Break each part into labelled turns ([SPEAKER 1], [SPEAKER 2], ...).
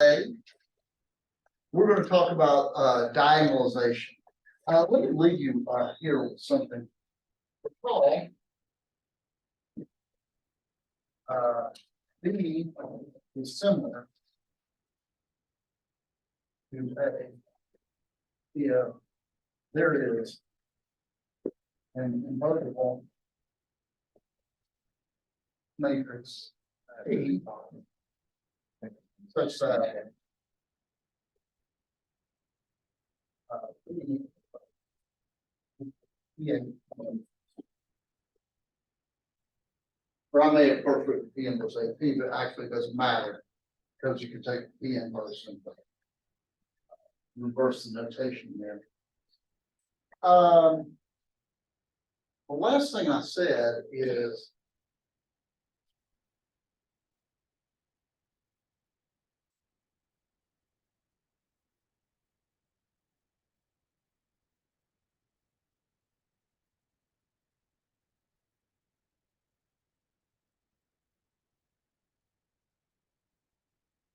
[SPEAKER 1] We're going to talk about diagonalization. Let me leave you here with something. Recall, B is similar to A. Yeah, there it is. And invertible matrix A such that or I may have first written P inverse AP, but actually it doesn't matter because you can take P inverse and reverse the notation there. The last thing I said is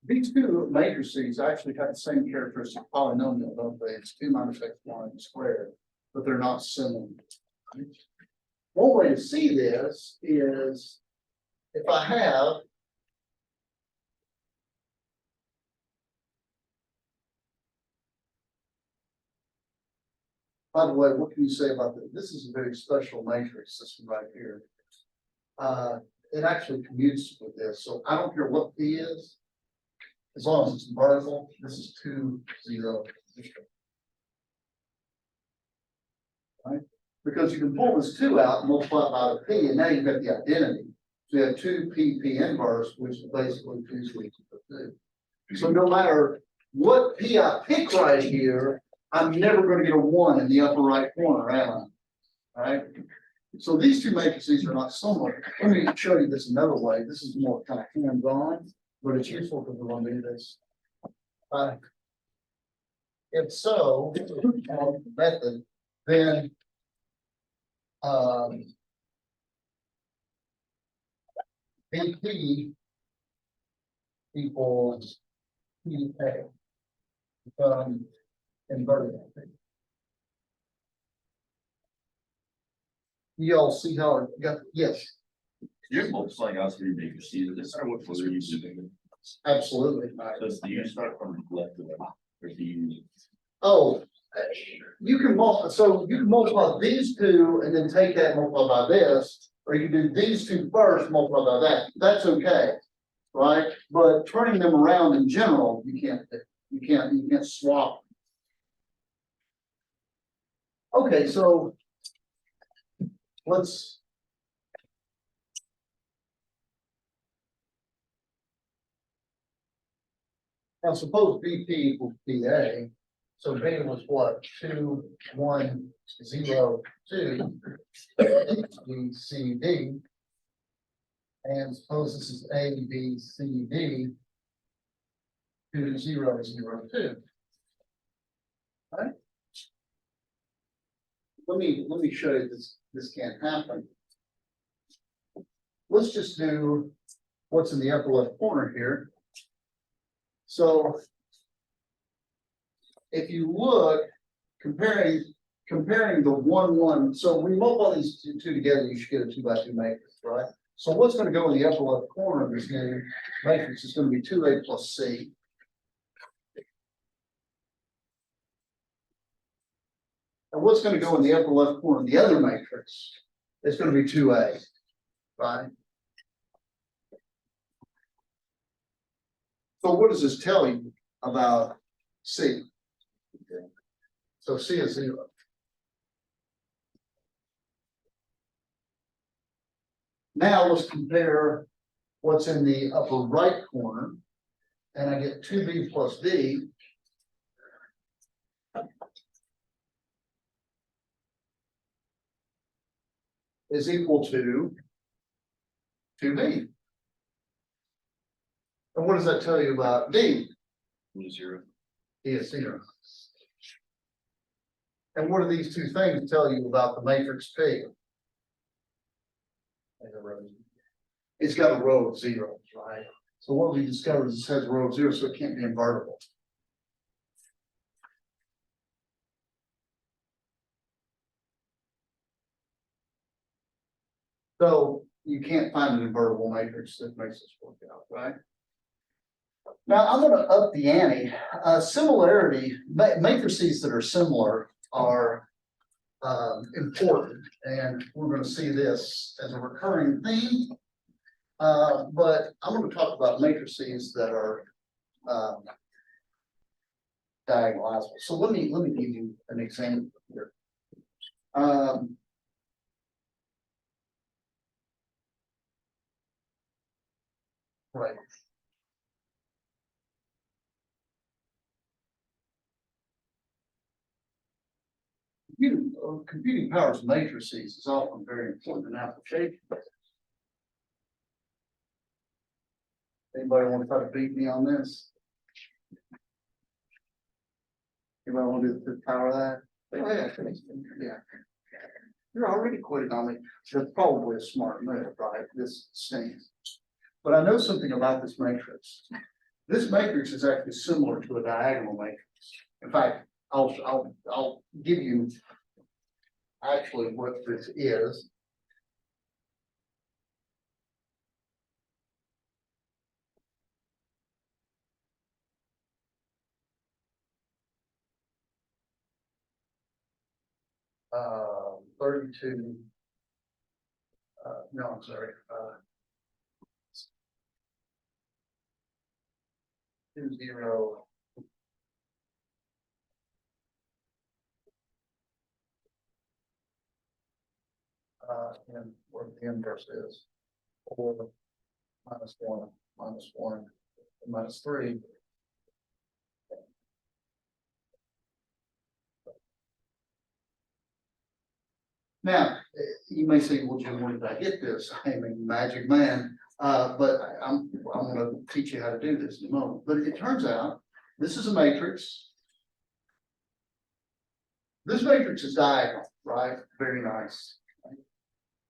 [SPEAKER 1] these two matrices actually have the same characteristic polynomial, don't they? It's 2 minus x1 squared, but they're not similar. One way to see this is if I have by the way, what can you say about this? This is a very special matrix, this one right here. It actually commutes with this, so I don't care what P is, as long as it's vertical. This is 2, 0. Right? Because you can pull this 2 out and multiply it by the P, and now you've got the identity. So you have 2P inverse, which is basically 2 squared to 2. So no matter what P I pick right here, I'm never going to get a 1 in the upper right corner, am I? All right. So these two matrices are not similar. Let me show you this another way. This is more kind of hands-on, but it's useful because we're going to do this. If so, method, then BP equals PA. Inverted. You all see how it got? Yes.
[SPEAKER 2] You're multiplying out three matrices. This are what we're using.
[SPEAKER 1] Absolutely.
[SPEAKER 2] So do you start from the left to the right, or do you?
[SPEAKER 1] Oh, you can multiply. So you can multiply these two and then take that and multiply by this, or you can do these two first, multiply by that. That's okay, right? But turning them around in general, you can't. You can't swap. Okay, so let's. Now suppose BP equals PA. So B was what? 2, 1, 0, 2. B, C, D. And suppose this is A, B, C, D. 2, 0, 0, 2. All right. Let me show you this can't happen. Let's just do what's in the upper left corner here. So if you look, comparing the 1, 1, so when you multiply these two together, you should get a 2 by 2 matrix, right? So what's going to go in the upper left corner of this new matrix is going to be 2A plus C. And what's going to go in the upper left corner of the other matrix is going to be 2A, right? So what does this tell you about C? Okay. So C is 0. Now let's compare what's in the upper right corner, and I get 2B plus D. Is equal to 2B. And what does that tell you about D?
[SPEAKER 2] 0.
[SPEAKER 1] D is 0. And what do these two things tell you about the matrix P? It's got a row of zeros, right? So what we discovered is this has a row of zero, so it can't be invertible. So you can't find an invertible matrix that makes this work out, right? Now I'm gonna up the ante. Similarity, matrices that are similar are important, and we're gonna see this as a recurring theme. But I'm gonna talk about matrices that are diagonalizable. So let me give you an example here. Right. Computing powers of matrices is often very important in application. Anybody want to try to beat me on this? Anybody want to do the power of that? Yeah. You're already quitting on me. That's probably a smart move, right? This stinks. But I know something about this matrix. This matrix is actually similar to a diagonal matrix. In fact, I'll give you actually what this is. Uh, 32. No, I'm sorry. 2, 0. And where the inverse is. 4 minus 1 minus 1 minus 3. Now, you may say, well, Jim, where did I get this? I am a magic man, but I'm going to teach you how to do this in a moment. But it turns out this is a matrix. This matrix is diagonal, right? Very nice.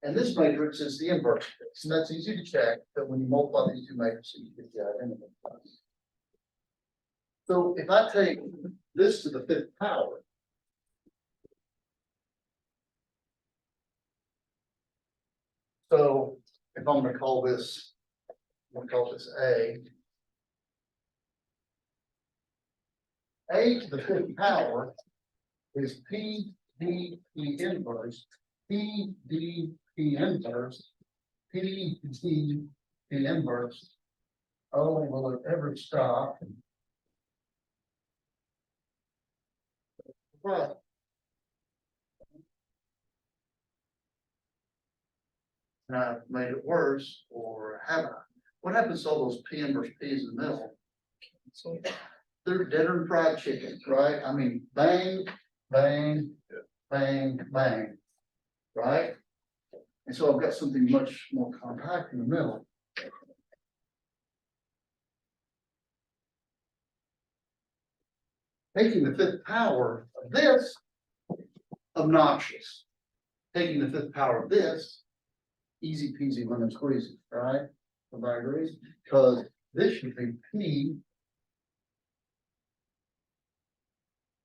[SPEAKER 1] And this matrix is the inverse. And that's easy to check that when you multiply these two matrices, you get the identity. So if I take this to the 5th power, so if I'm going to call this, A. A to the 5th power is P D P inverse, P D P inverse, P D P inverse. Oh, will it ever stop? Well, and I've made it worse, or have I? What happens to all those P inverse P's in the middle? So they're deader than fried chicken, right? I mean, bang, bang, bang, bang, right? And so I've got something much more compact in the middle. Taking the 5th power of this, obnoxious. Taking the 5th power of this, easy peasy lemon squeezy, right? Everybody agrees? Because this should be P.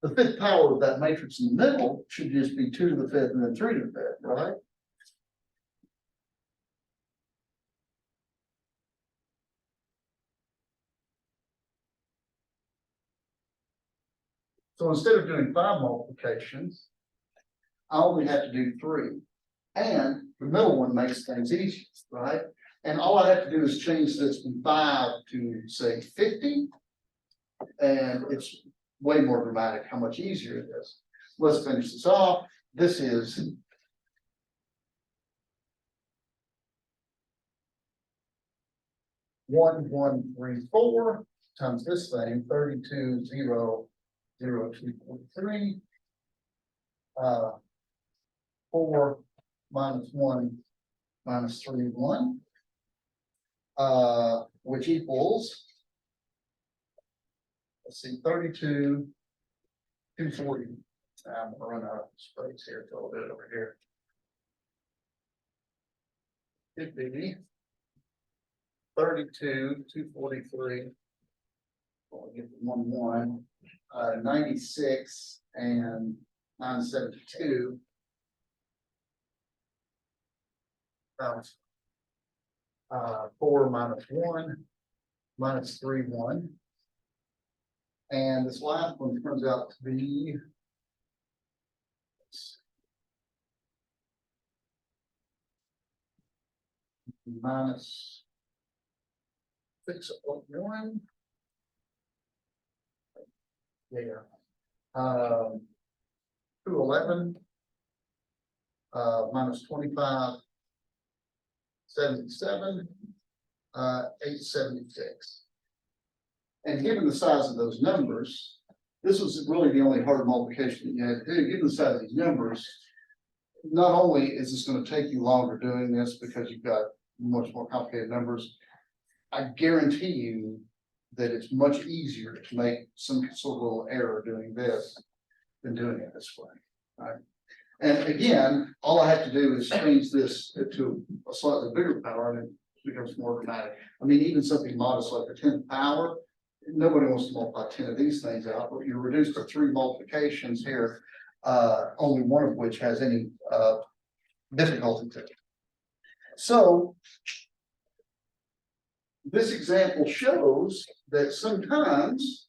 [SPEAKER 1] The 5th power of that matrix in the middle should just be 2 to the 5th and then 3 to the 5th, right? So instead of doing 5 multiplications, I only have to do 3. And the middle one makes things easy, right? And all I have to do is change this from 5 to say 50. And it's way more dramatic how much easier it is. Let's finish this off. This is 1134 times this thing, 32, 0, 0, 243. 4 minus 1 minus 3, 1. Which equals, let's see, 32, 240. I'm gonna run out of space here, so I'll do it over here. It'd be 32, 243. I'll get the 1, 96 and 972. Balance. 4 minus 1 minus 3, 1. And this last one turns out to be minus 6.1. Yeah. 211 minus 25, 77, 876. And given the size of those numbers, this was really the only hard multiplication that you had to do. Given the size of these numbers, not only is this going to take you longer doing this because you've got much more complicated numbers, I guarantee you that it's much easier to make some sort of little error doing this than doing it this way, right? And again, all I have to do is change this to a slightly bigger power and it becomes more dramatic. I mean, even something modest like the 10th power, nobody wants to multiply 10 of these things out, but you're reduced to 3 multiplications here, only one of which has any difficulty to it. So this example shows that sometimes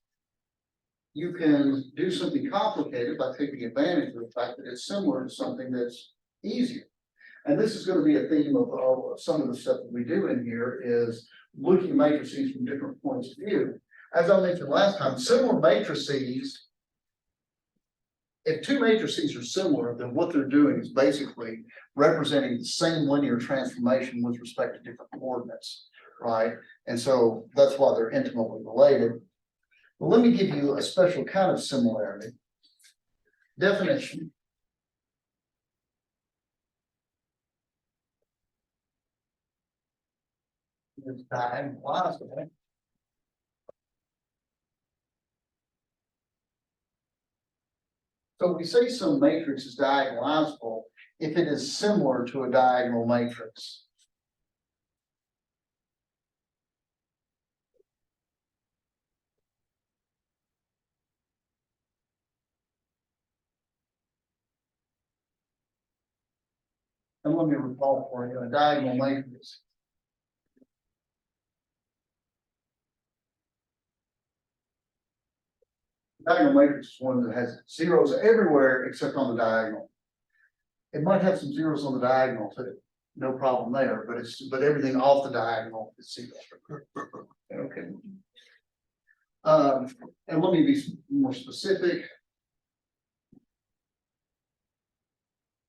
[SPEAKER 1] you can do something complicated by taking advantage of the fact that it's similar to something that's easier. And this is going to be a theme of some of the stuff that we do in here is looking at matrices from different points of view. As I mentioned last time, similar matrices, if 2 matrices are similar, then what they're doing is basically representing the same linear transformation with respect to different coordinates, right? And so that's why they're intimately related. But let me give you a special kind of similarity. Definition. It's diagonalizable. So we say some matrix is diagonalizable if it is similar to a diagonal matrix. And let me recall for you a diagonal matrix. Diagonal matrix is one that has zeros everywhere except on the diagonal. It might have some zeros on the diagonal too, no problem there, but everything off the diagonal is zero. Okay. And let me be more specific.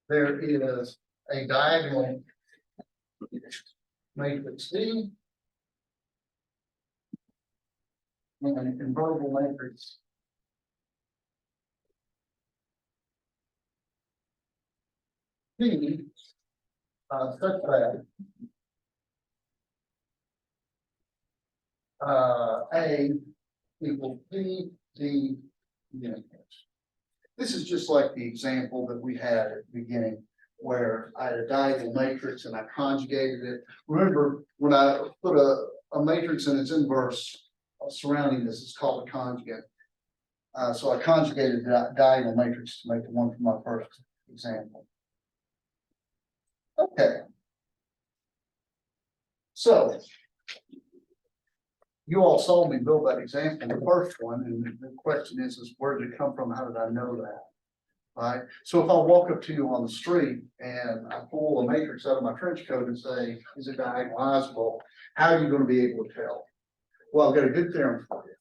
[SPEAKER 1] There is a diagonal matrix D and an invertible matrix D, such that A equals P, D, unit. This is just like the example that we had at the beginning, where I had a diagonal matrix and I conjugated it. Remember, when I put a matrix and its inverse surrounding this, it's called a conjugate. So I conjugated the diagonal matrix to make the one from my first example. Okay. So you all saw me build that example, the first one, and the question is where did it come from? How did I know that? Right. So if I walk up to you on the street and I pull a matrix out of my trench coat and say, is it diagonalizable? How are you going to be able to tell? Well, I've got a good theorem for you.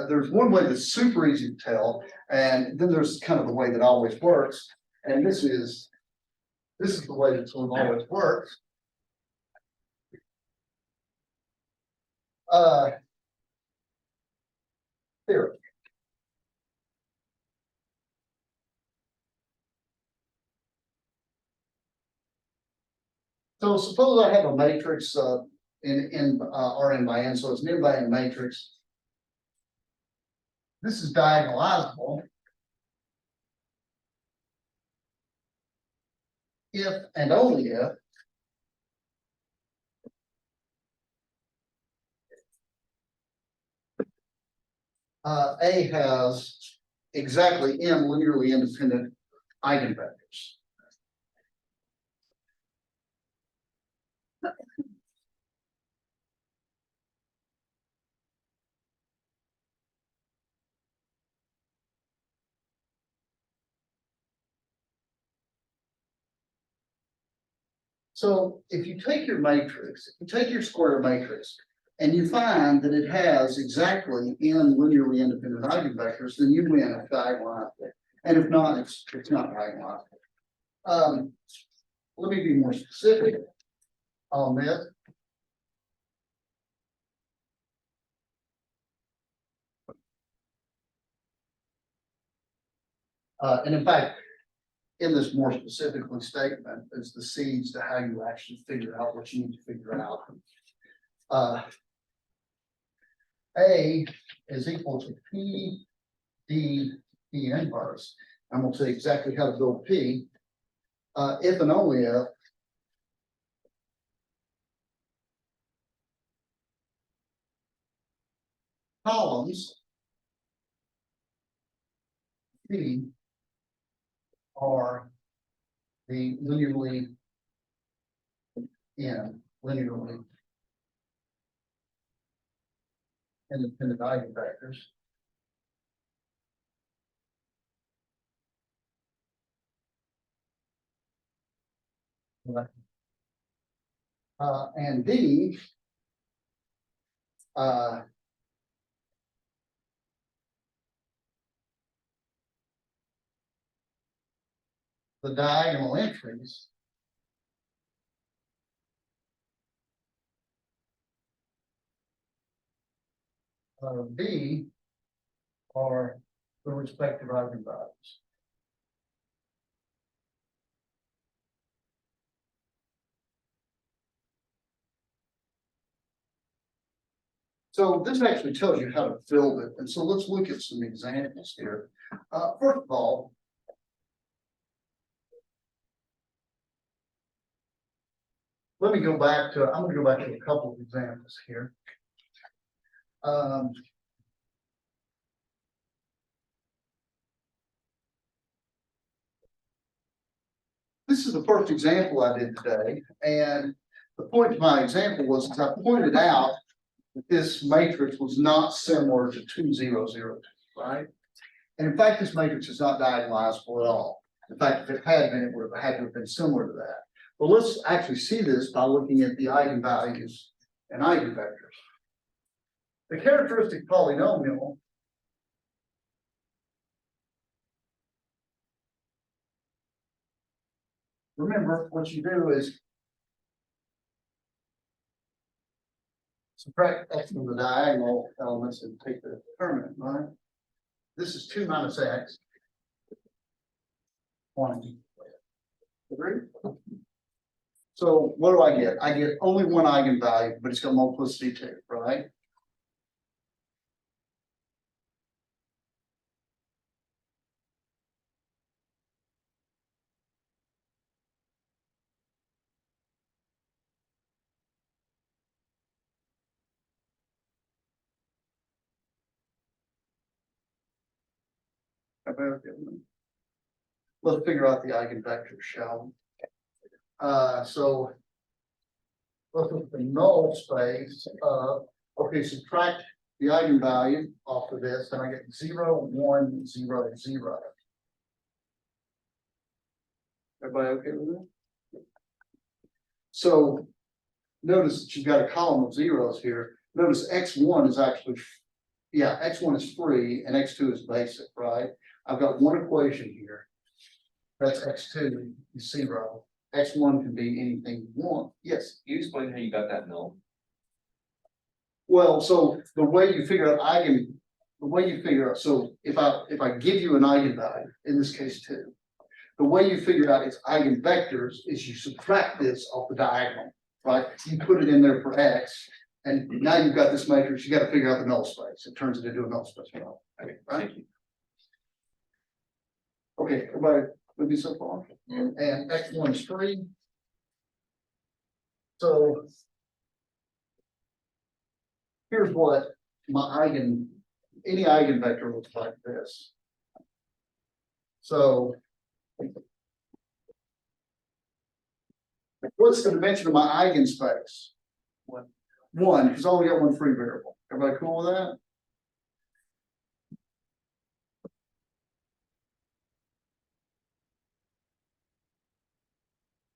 [SPEAKER 1] There's one way that's super easy to tell, and then there's kind of the way that always works. And this is the way that always works. Theorem. So suppose I have a matrix in Rn by n, so it's an n by n matrix. This is diagonalizable if and only if A has exactly n linearly independent eigenvectors. So if you take your matrix, if you take your square matrix, and you find that it has exactly n linearly independent eigenvectors, then you win a diagonal. And if not, it's not diagonal. Let me be more specific on this. And in fact, in this more specifically statement is the seeds to how you actually figure out what you need to figure out. A is equal to P D P inverse. I'm going to tell you exactly how to build P. If and only if columns P are the linearly independent eigenvectors. And D the diagonal entries of B are the respective eigenvalues. So this actually tells you how to build it. And so let's look at some examples here. First of all, let me go back to, I'm going to go back to a couple of examples here. This is the first example I did today. And the point of my example was that I pointed out that this matrix was not similar to 2002, right? And in fact, this matrix is not diagonalizable at all. In fact, if it had been, it would have had to have been similar to that. But let's actually see this by looking at the eigenvalues and eigenvectors. The characteristic polynomial remember, what you do is subtract x from the diagonal elements and take the determinant, right? This is 2 minus x. 1. Agree? So what do I get? I get only one eigenvalue, but it's got multiplicity 2, right? Let's figure out the eigenvectors, shall we? So let's look at the null space of, okay, subtract the eigenvalue off of this, and I get 0, 1, 0, 0. Everybody okay with it? So notice that you've got a column of zeros here. Notice x1 is actually, yeah, x1 is free and x2 is basic, right? I've got one equation here. That's x2 is 0. X1 can be anything you want. Yes.
[SPEAKER 2] You explain how you got that null.
[SPEAKER 1] Well, so the way you figure out so if I give you an eigenvalue, in this case 2, the way you figure out its eigenvectors is you subtract this off the diagonal, right? You put it in there for x, and now you've got this matrix. You got to figure out the null space. It turns it into a null space. Okay, right? Okay, everybody with me so far? And x1 is 3. So here's what my any eigenvector looks like this. So. What's the dimension of my eigenspace? One, because I only got one free variable. Everybody cool with that?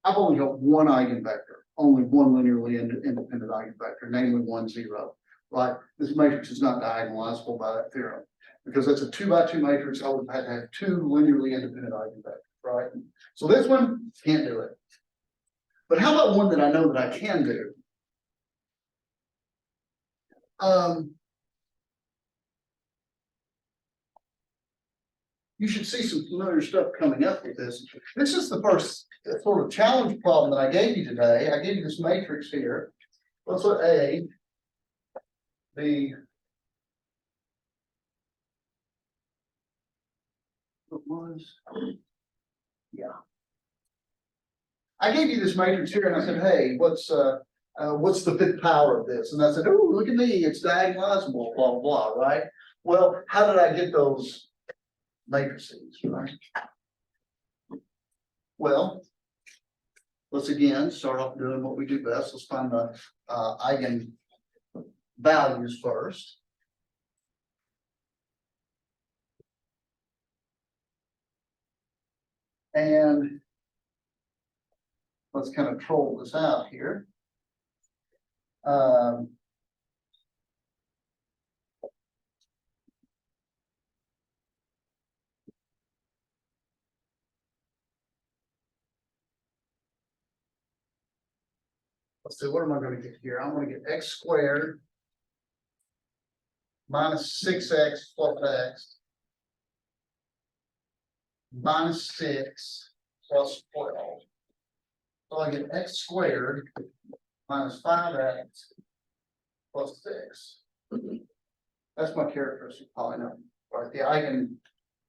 [SPEAKER 1] I've only got one eigenvector, only one linearly independent eigenvector, namely 1, 0. Right? This matrix is not diagonalizable by that theorem because that's a 2 by 2 matrix. I would have had to have two linearly independent eigenvectors, right? So this one can't do it. But how about one that I know that I can do? You should see some familiar stuff coming up with this. This is the first sort of challenge problem that I gave you today. I gave you this matrix here. Let's put A, B, what was, yeah. I gave you this matrix here and I said, hey, what's the fifth power of this? And I said, oh, look at me, it's diagonalizable, blah, blah, blah, right? Well, how did I get those matrices, right? Well, let's again start off doing what we do best. Let's find the eigen values first. And let's kind of troll this out here. Let's see, what am I going to get here? I'm going to get x squared minus 6x plus x minus 6 plus 12. So I get x squared minus 5x plus 6. That's my characteristic polynomial, right? The eigen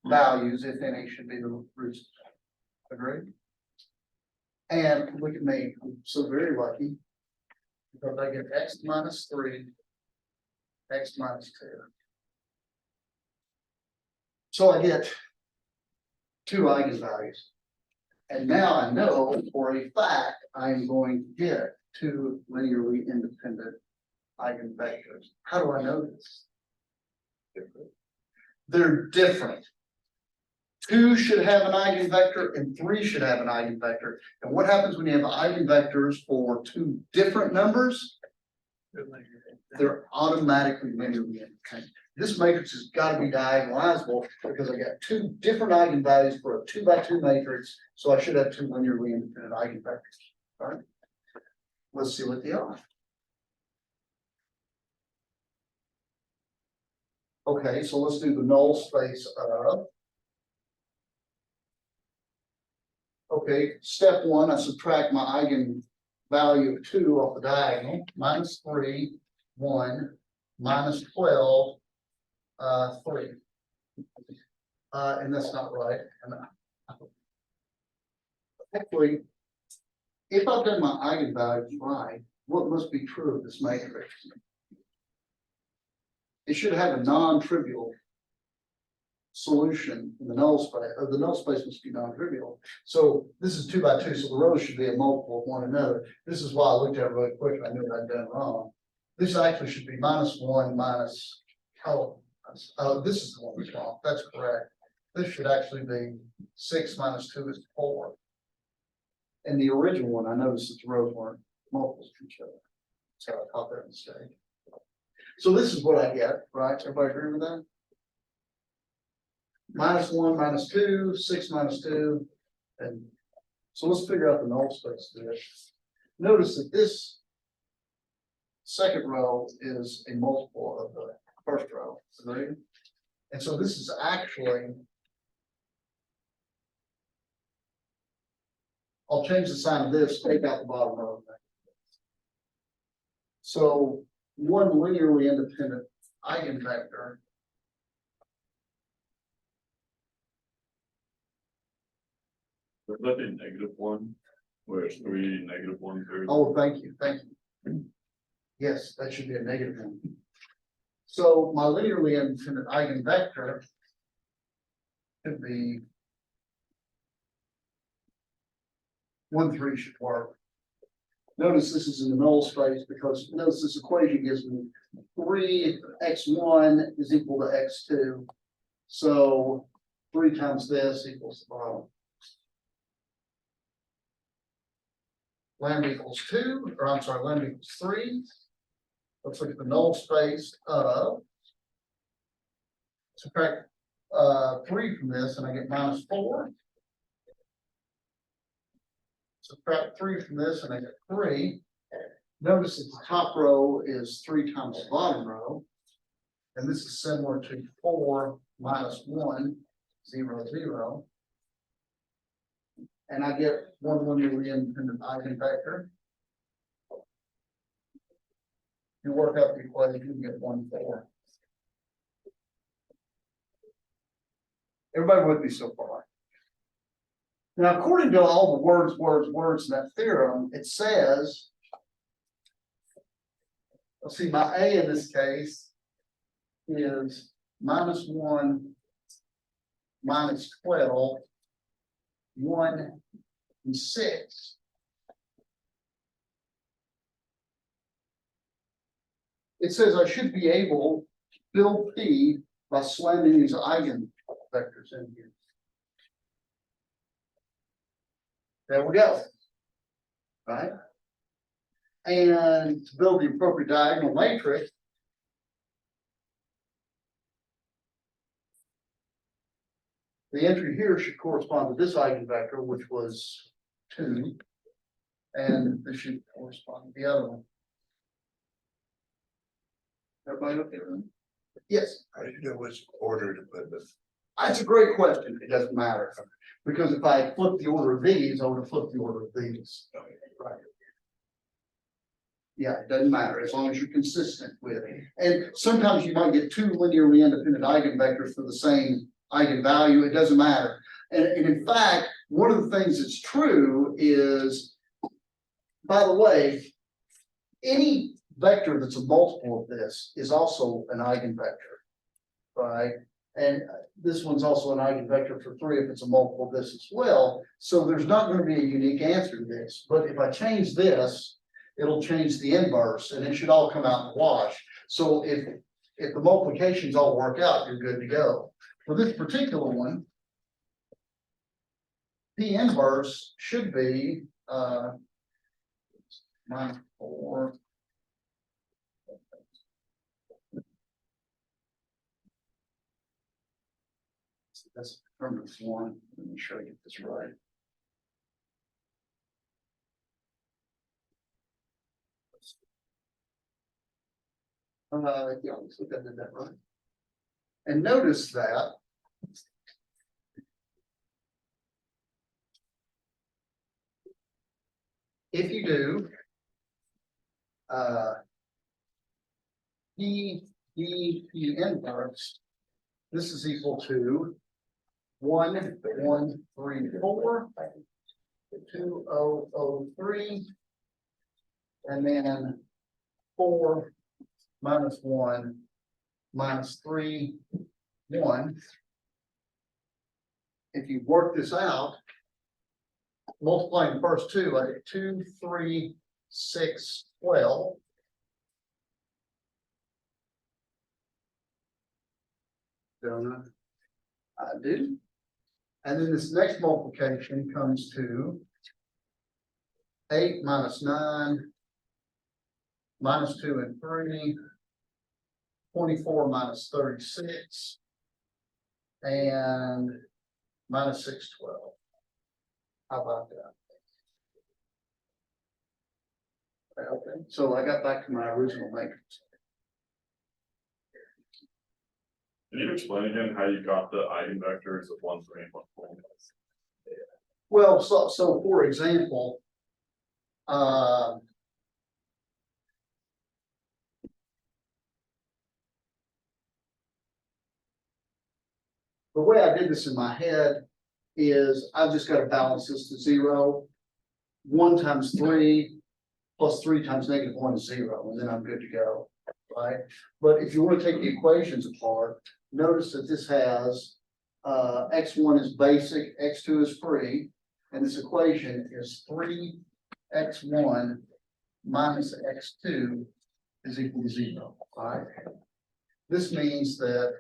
[SPEAKER 1] values, if any, should be the roots. Agreed? And look at me, I'm so very lucky because I get x minus 3, x minus 2. So I get two eigenvalues. And now I know for a fact I'm going to get two linearly independent eigenvectors. How do I know this? They're different. 2 should have an eigenvector and 3 should have an eigenvector. And what happens when you have eigenvectors for two different numbers? They're automatically linearly independent. This matrix has got to be diagonalizable because I got two different eigenvalues for a 2 by 2 matrix. So I should have two linearly independent eigenvectors. All right. Let's see what they are. Okay, so let's do the null space of. Okay, step 1, I subtract my eigenvalue of 2 off the diagonal, minus 3, 1, minus 12, 3. And that's not right. And actually, if I've done my eigenvalues right, what must be true of this matrix? It should have a non-trivial solution in the null space, or the null space must be non-trivial. So this is 2 by 2, so the rows should be a multiple of one another. This is why I looked at it really quick and I knew what I'd done wrong. This actually should be minus 1 minus, this is the one that's wrong. That's correct. This should actually be 6 minus 2 is 4. And the original one, I noticed that the rows weren't multiples of each other. So I caught that mistake. So this is what I get, right? Everybody agree with that? Minus 1 minus 2, 6 minus 2. And so let's figure out the null space of this. Notice that this second row is a multiple of the first row. Agree? And so this is actually, I'll change the sign of this, take out the bottom row. So one linearly independent eigenvector
[SPEAKER 2] But let in -1, whereas 3, -1/3.
[SPEAKER 1] Oh, thank you, thank you. Yes, that should be a -1. So my linearly independent eigenvector could be 1, 3 should work. Notice this is in the null space because notice this equation gives me 3x1 is equal to x2. So 3 times this equals the bottom. Lambda equals 2, or I'm sorry, lambda equals 3. Let's look at the null space of. Subtract 3 from this and I get -4. Subtract 3 from this and I get 3. Notice that the top row is 3 times the bottom row. And this is similar to 4 minus 1, 0, 0. And I get one linearly independent eigenvector. You work out the equation, you get 1, 4. Everybody with me so far? Now, according to all the words in that theorem, it says, let's see, my A in this case is -1, -12, 1, and 6. It says I should be able to build P by slamming these eigenvectors in here. There we go. Right? And to build the appropriate diagonal matrix, the entry here should correspond to this eigenvector, which was 2. And this should correspond to the other one. Everybody okay with that? Yes.
[SPEAKER 3] How do you know which order to put this?
[SPEAKER 1] That's a great question. It doesn't matter. Because if I flip the order of these, I would have flipped the order of these. Right. Yeah, it doesn't matter as long as you're consistent with it. And sometimes you might get 2 linearly independent eigenvectors for the same eigenvalue. It doesn't matter. And in fact, one of the things that's true is, by the way, any vector that's a multiple of this is also an eigenvector, right? And this one's also an eigenvector for 3 if it's a multiple of this as well. So there's not going to be a unique answer to this. But if I change this, it'll change the inverse and it should all come out in the wash. So if the multiplications all work out, you're good to go. For this particular one, P inverse should be -4. That's number 1. Let me sure I get this right. Yeah, let's look at that right. And notice that if you do P inverse, this is equal to 1, 1, 3, 4, 2, 0, 0, 3, and then 4 minus 1 minus 3, 1. If you work this out, multiplying the first 2, I get 2, 3, 6, 12. Don't I do. And then this next multiplication comes to 8 minus 9 minus 2 and 3, 24 minus 36, and minus 6, 12. How about that? Okay, so I got back to my original matrix.
[SPEAKER 4] Can you explain again how you got the eigenvectors of 1, 3, and 1, 4?
[SPEAKER 1] Well, so for example, the way I did this in my head is I've just got to balance this to 0. 1 times 3 plus 3 times -1 is 0, and then I'm good to go. right? But if you want to take the equations apart, notice that this has, x1 is basic, x2 is free, and this equation is 3x1 minus x2 is equal to 0, right? This means that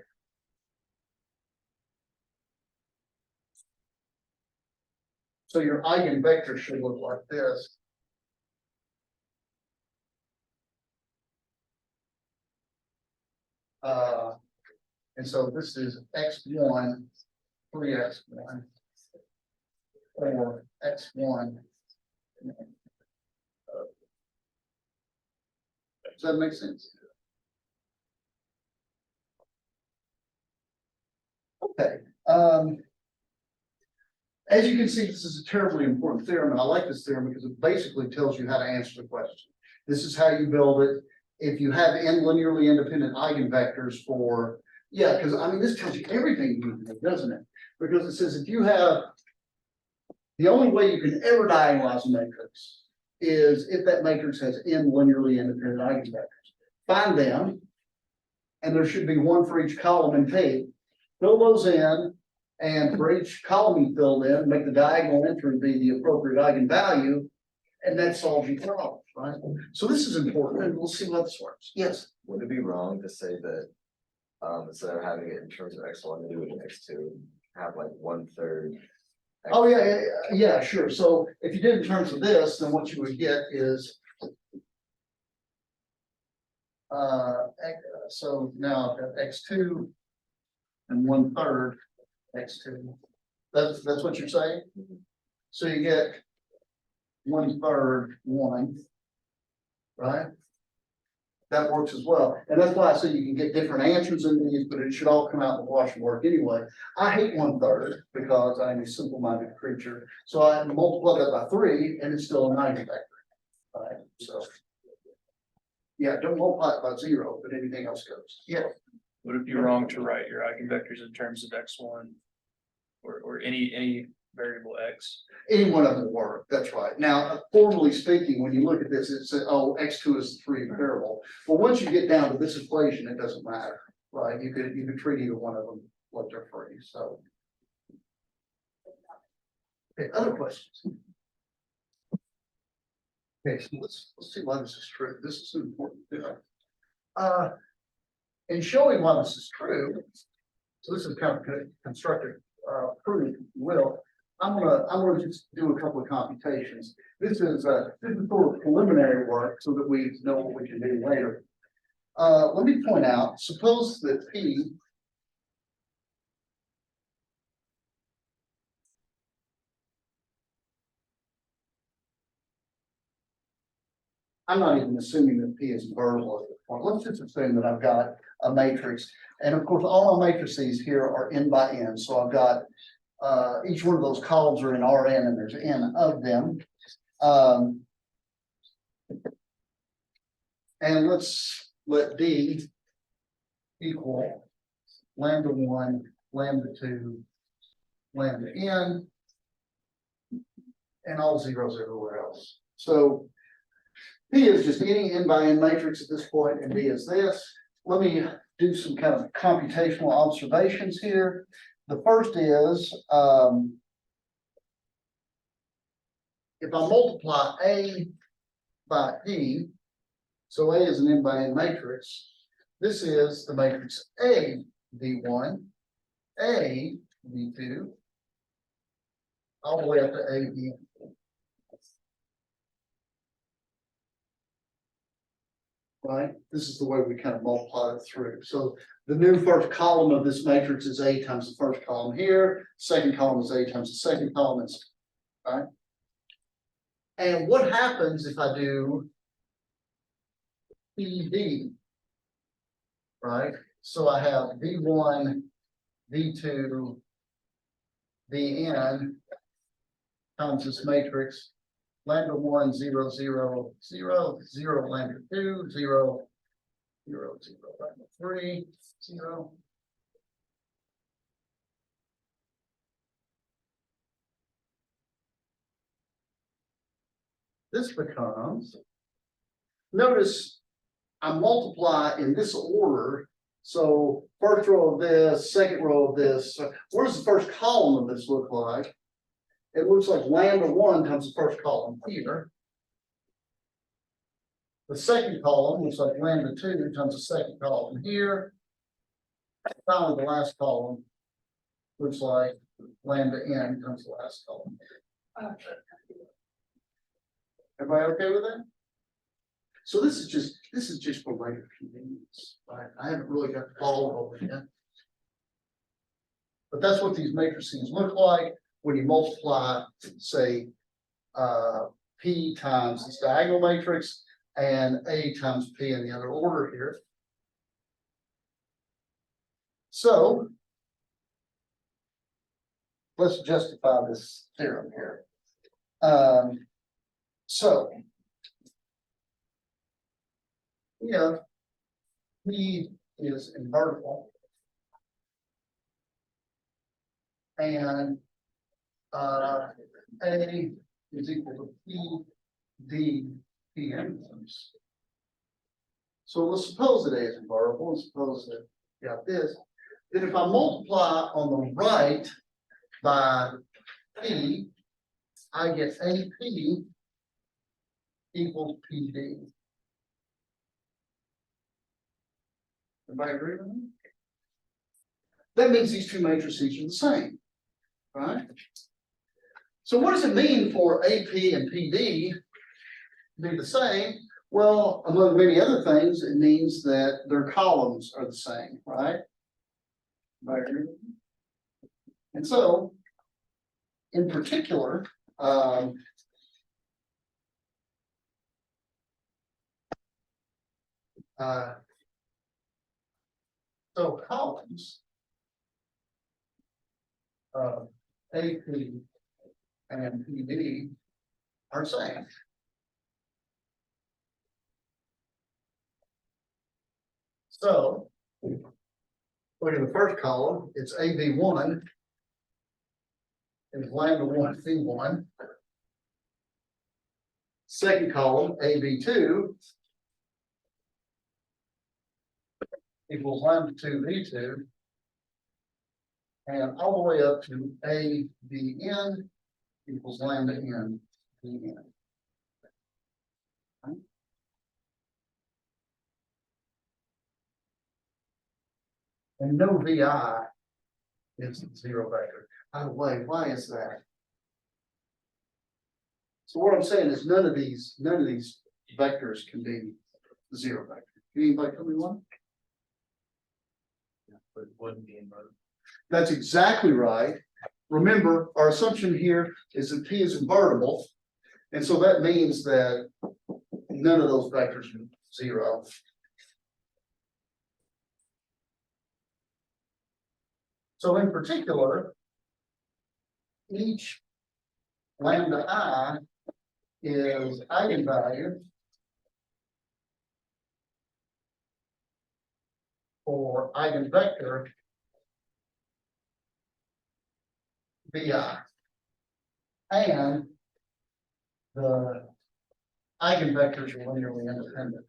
[SPEAKER 1] so your eigenvector should look like this. And so this is x1, 3x1, or x1. Does that make sense? Okay. As you can see, this is a terribly important theorem, and I like this theorem because it basically tells you how to answer the question. This is how you build it. If you have n linearly independent eigenvectors for, yeah, because I mean, this tells you everything you need to know, doesn't it? Because it says if you have, the only way you can ever diagonalize a matrix is if that matrix has n linearly independent eigenvectors. Find them, and there should be one for each column and P. Fill those in, and for each column you filled in, make the diagonal entry be the appropriate eigenvalue, and that solves your problem, right? So this is important, and we'll see how this works. Yes.
[SPEAKER 5] Would it be wrong to say that, instead of having it in terms of x1 to do it in x2, have like 1/3?
[SPEAKER 1] Oh, yeah, sure. So if you did in terms of this, then what you would get is. So now I've got x2 and 1/3 x2. That's what you're saying? So you get 1/3 1, right? That works as well. And that's why I say you can get different answers in these, but it should all come out in the wash and work anyway. I hate 1/3 because I'm a simple-minded creature. So I multiply that by 3 and it's still a 90 vector. Right? So yeah, don't multiply it by 0, but anything else goes. Yeah.
[SPEAKER 6] Would it be wrong to write your eigenvectors in terms of x1 or any variable x?
[SPEAKER 1] Any one of them will work, that's right. Now, formally speaking, when you look at this, it says, oh, x2 is the free variable. Well, once you get down to this equation, it doesn't matter, right? You could treat either one of them like they're free, so. Okay, other questions? Okay, so let's see why this is true. This is important. In showing why this is true, so this is kind of constructive proof, if you will. I'm gonna just do a couple of computations. This is sort of preliminary work so that we know what we can do later. Let me point out, suppose that P I'm not even assuming that P is invertible at this point. Let's just assume that I've got a matrix. And of course, all my matrices here are n by n. So I've got each one of those columns are in Rn and there's n of them. And let's let D equal lambda 1, lambda 2, lambda n, and all zeros everywhere else. So P is just any n by n matrix at this point, and D is this. Let me do some kind of computational observations here. The first is, if I multiply A by D, so A is an n by n matrix, this is the matrix A, D1, A, D2, all the way up to A, D. Right? This is the way we kind of multiply it through. So the new first column of this matrix is A times the first column here. Second column is A times the second column. Right? And what happens if I do PD? Right? So I have V1, V2, Vn times this matrix. Lambda 1, 0, 0, 0, 0, lambda 2, 0, 0, 0, lambda 3, 0. This becomes, notice I multiply in this order. So first row of this, second row of this, so what does the first column of this look like? It looks like lambda one times the first column here. The second column looks like lambda two times the second column here. Finally, the last column looks like lambda n times the last column. Everybody okay with that? So this is just for later convenience, right? I haven't really got the ball over yet. But that's what these matrices look like when you multiply, say, P times this diagonal matrix and A times P in the other order here. So let's justify this theorem here. So if P is invertible and A is equal to P D P n. So let's suppose that A is invertible and suppose that you got this. Then if I multiply on the right by P, I get AP equals PD. Everybody agree with me? That means these two matrices are the same, right? So what does it mean for AP and PD to be the same? Well, among many other things, it means that their columns are the same, right? Everybody agree with me? And so, in particular, so columns of AP and PD are same. So look at the first column, it's AB1 is lambda 1 C1. Second column, AB2 equals lambda 2 V2. And all the way up to ABN equals lambda n Bn. Right? And no VI is zero vector. By the way, why is that? So what I'm saying is none of these vectors can be zero vector. Can anybody tell me one?
[SPEAKER 6] But it wouldn't be inverted.
[SPEAKER 1] That's exactly right. Remember, our assumption here is that P is invertible. And so that means that none of those vectors are zero. So in particular, each lambda I is eigenvalue for eigenvector VI. And the eigenvectors are linearly independent.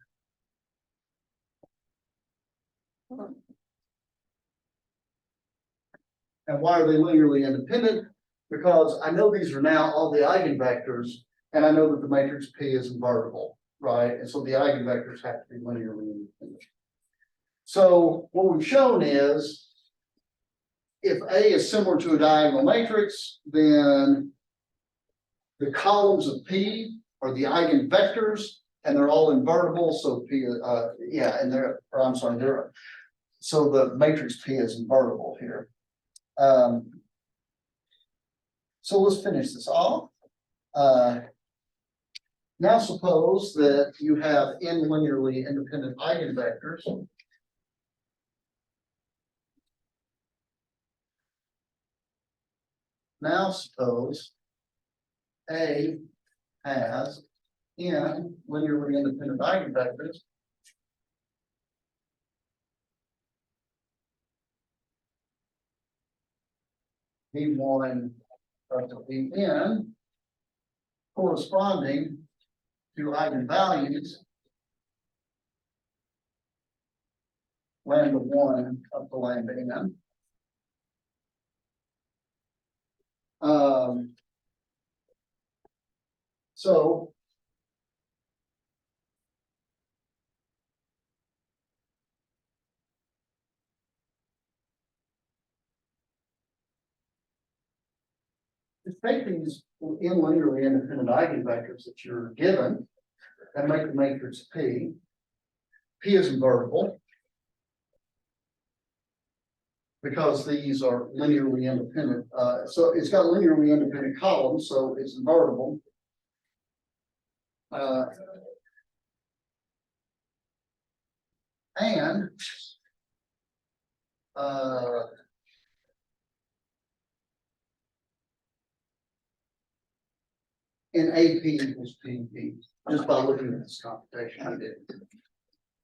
[SPEAKER 1] And why are they linearly independent? Because I know these are now all the eigenvectors, and I know that the matrix P is invertible, right? And so the eigenvectors have to be linearly independent. So what we've shown is if A is similar to a diagonal matrix, then the columns of P are the eigenvectors, and they're all invertible. So P, and so the matrix P is invertible here. So let's finish this off. Now suppose that you have n linearly independent eigenvectors. Now suppose A has n linearly independent eigenvectors. V1 up to Vn corresponding to eigenvalues lambda one up to lambda n. So. Just take these in linearly independent eigenvectors that you're given and make the matrix P. P is invertible. Because these are linearly independent, so it's got linearly independent columns, so it's invertible. And in AP equals PD, just by looking at this computation I did.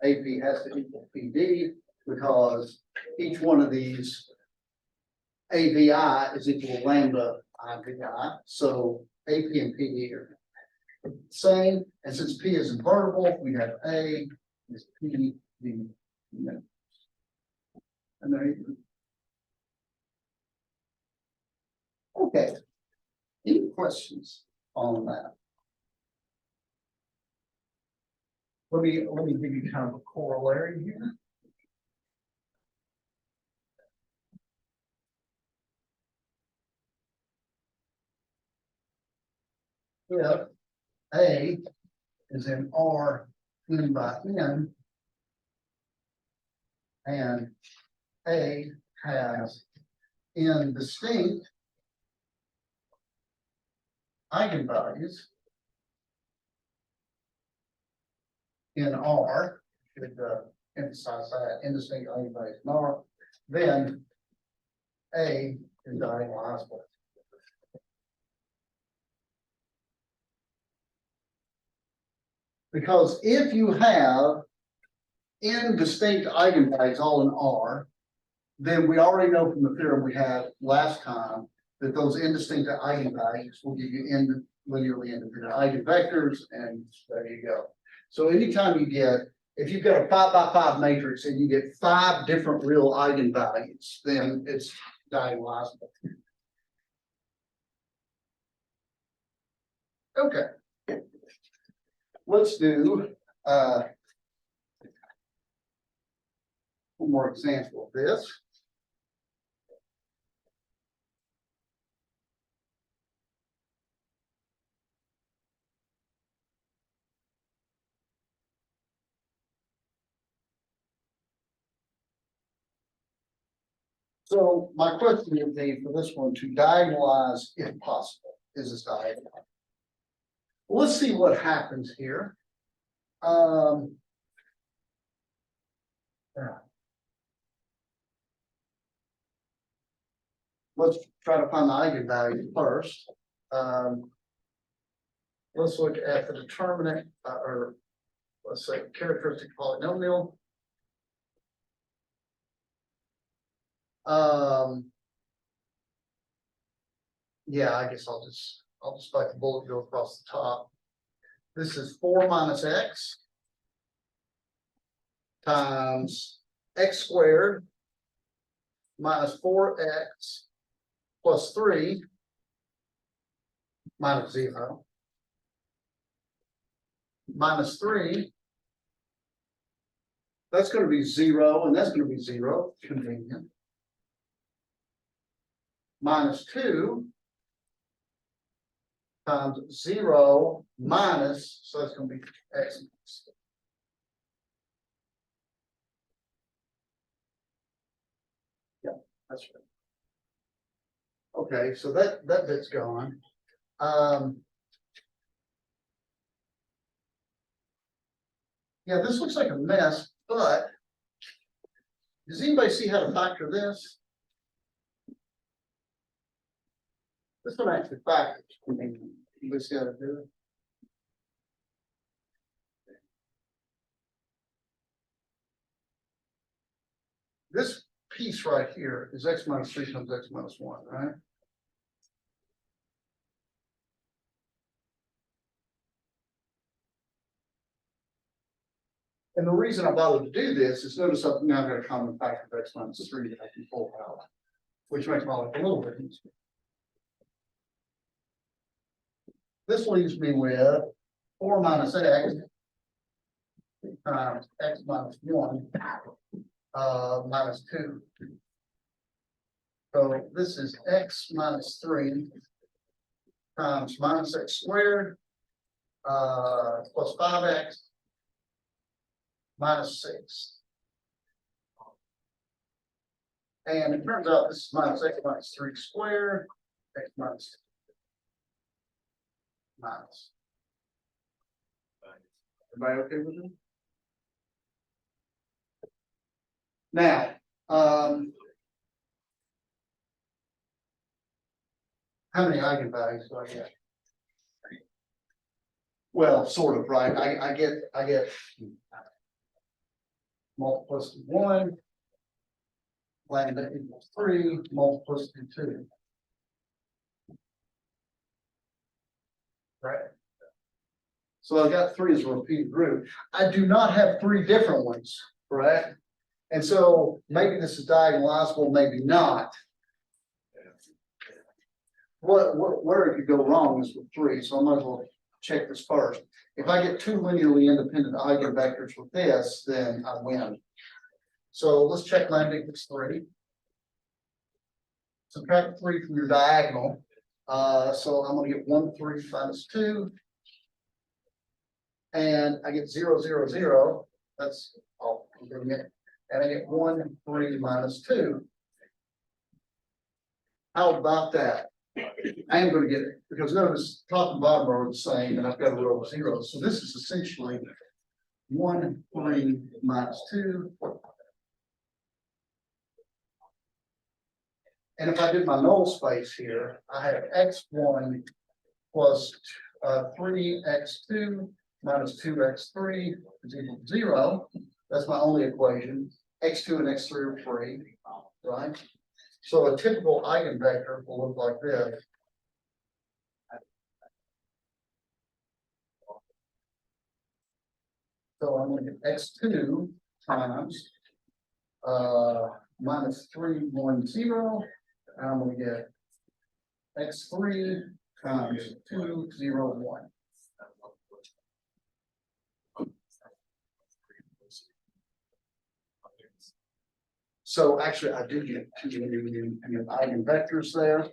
[SPEAKER 1] AP has to equal PD because each one of these AVI is equal to lambda IVI, so AP and PD are same, and since P is invertible, we have A is P, D, and there you go. Okay. Any questions on that? Let me give you kind of a corollary here. If A is in R n by n, and A has n distinct eigenvalues in R, should emphasize that, n distinct eigenvalues in R, then A is diagonalizable. Because if you have n distinct eigenvalues all in R, then we already know from the theorem we had last time that those indistinct eigenvalues will give you n linearly independent eigenvectors, and there you go. So anytime you get, if you've got a 5 by 5 matrix and you get 5 different real eigenvalues, then it's diagonalizable. Okay. Let's do one more example of this. So my question would be for this one to diagonalize if possible. Is this diagonal? Let's see what happens here. Let's try to find the eigenvalue first. Let's look at the determinant, or let's say characteristic polynomial. Yeah, I guess I'll just let the bullet go across the top. This is 4 minus x times x squared minus 4x plus 3 minus 0 minus 3. That's going to be 0, and that's going to be 0. Convenient. Minus 2 times 0 minus, so that's going to be x. Yeah, that's right. Okay, so that bit's gone. Yeah, this looks like a mess, but does anybody see how to factor this? This one actually factors. Anybody see how to do it? This piece right here is x minus 3 times x minus 1, right? And the reason I bothered to do this is notice I've now got a common factor of x minus 3 that I can pull out, which makes my life a little bit easier. This leaves me with 4 minus x times x minus 1 minus 2. So this is x minus 3 times minus x squared plus 5x minus 6. And it turns out this is minus x minus 3 squared, x minus minus. Everybody okay with it? Now, how many eigenvalues do I get? Well, sort of, right? I get multiplicity 1, lambda equals 3, multiplicity 2. Right. So I got 3 as a repeated root. I do not have 3 different ones, correct? And so maybe this is diagonalizable, maybe not. Where it could go wrong is with 3, so I might as well check this first. If I get 2 linearly independent eigenvectors with this, then I win. So let's check lambda equals 3. Subtract 3 from your diagonal. So I'm going to get 1, 3 minus 2. And I get 0, 0, 0. That's all I'm doing it. And I get 1, 3 minus 2. How about that? I am going to get it because notice top and bottom are the same, and I've got a row of zeros. So this is essentially 1, 3 minus 2. And if I did my null space here, I have x1 plus 3x2 minus 2x3 is equal to 0. That's my only equation. X2 and x3 are free, right? So a typical eigenvector will look like this. So I'm going to get x2 times minus 3, 1, 0. And I'm going to get x3 times 2, 0, 1. So actually, I do get 2 eigenvectors there.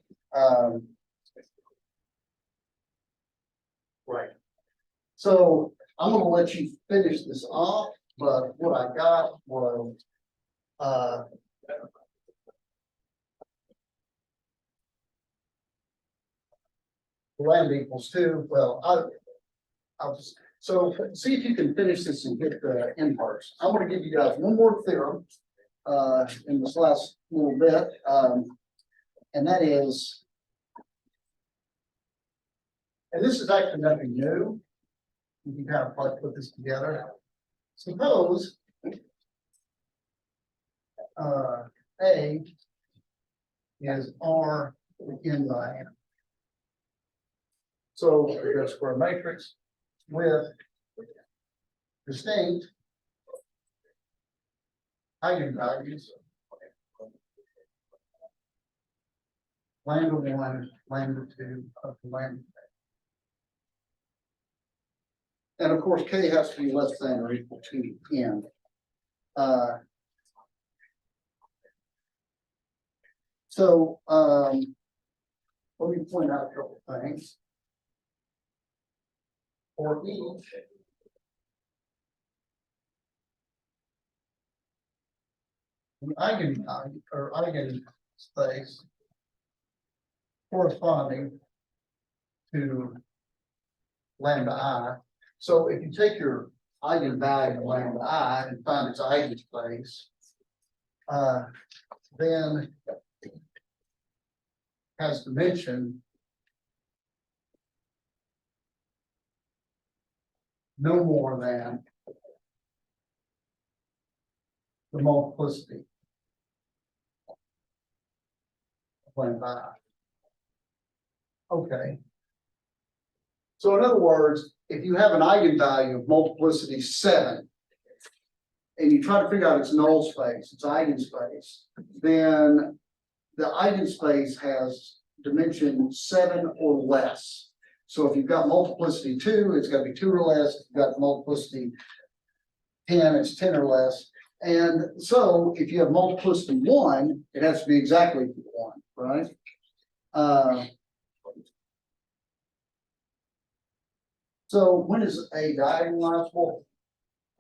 [SPEAKER 1] Right. So I'm going to let you finish this off, but what I got was lambda equals 2. Well, I'll just so see if you can finish this and get the inverse. I'm going to give you guys one more theorem in this last little bit, and that is, and this is actually nothing new. You can kind of like put this together. Suppose A is R in by M. So we got a square matrix with distinct eigenvalues. Lambda 1, lambda 2, up to lambda. And of course, K has to be less than or equal to N. So let me point out a couple of things. For each the eigenvalue or eigenspace corresponding to lambda I. So if you take your eigenvalue lambda I and find its eigenspace, then has dimension no more than the multiplicity of lambda I. Okay. So in other words, if you have an eigenvalue of multiplicity 7, and you try to figure out its null space, its eigenspace, then the eigenspace has dimension 7 or less. So if you've got multiplicity 2, it's gotta be 2 or less. If you've got multiplicity 10, it's 10 or less. And so if you have multiplicity 1, it has to be exactly 1, right? So when is A diagonalizable?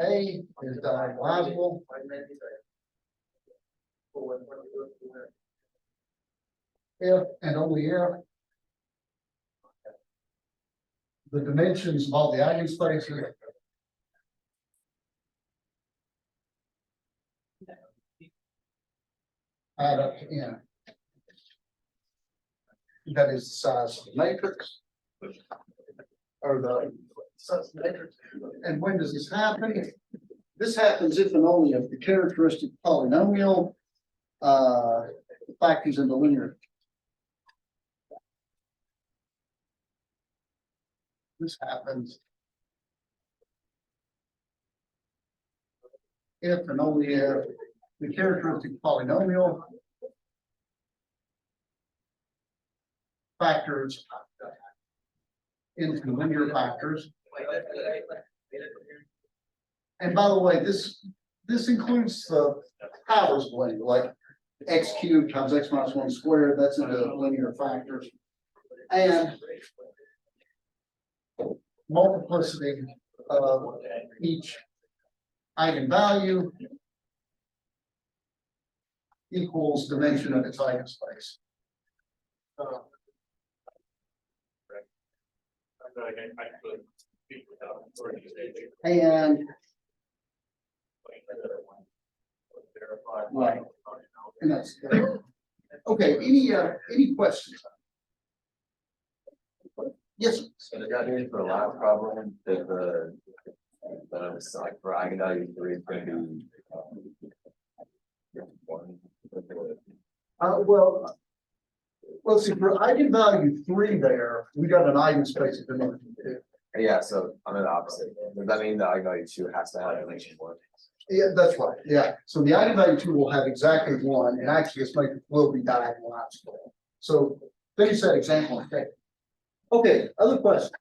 [SPEAKER 1] A is diagonalizable. If and only if the dimensions of all the eigenspaces add up to n. That is the size of the matrix. Or the size of the matrix. And when does this happen? This happens if and only if the characteristic polynomial factors in the linear. This happens if and only if the characteristic polynomial factors into linear factors. And by the way, this includes the powers of linear, like x cubed times x minus 1 squared, that's into linear factors. And multiplicity of each eigenvalue equals dimension of its eigenspace. And right, and that's good. Okay. Any questions? Yes, sir.
[SPEAKER 5] So the guy here for the last problem, that the like for eigenvalue 3 is gonna be. 1.
[SPEAKER 1] Well, let's see, for eigenvalue 3 there, we got an eigenspace of dimension 2.
[SPEAKER 5] Yeah, so I'm the opposite. Does that mean the eigenvalue 2 has to have dimension 1?
[SPEAKER 1] Yeah, that's right, yeah. So the eigenvalue 2 will have exactly 1, and actually this matrix will be diagonalizable. So finish that example. Okay, other questions?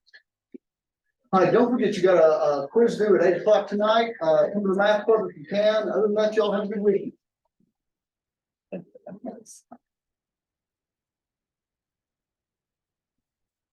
[SPEAKER 1] All right, don't forget you got a quiz due at 8 o'clock tonight. Come to the math club if you can. Other than that, y'all have a good week.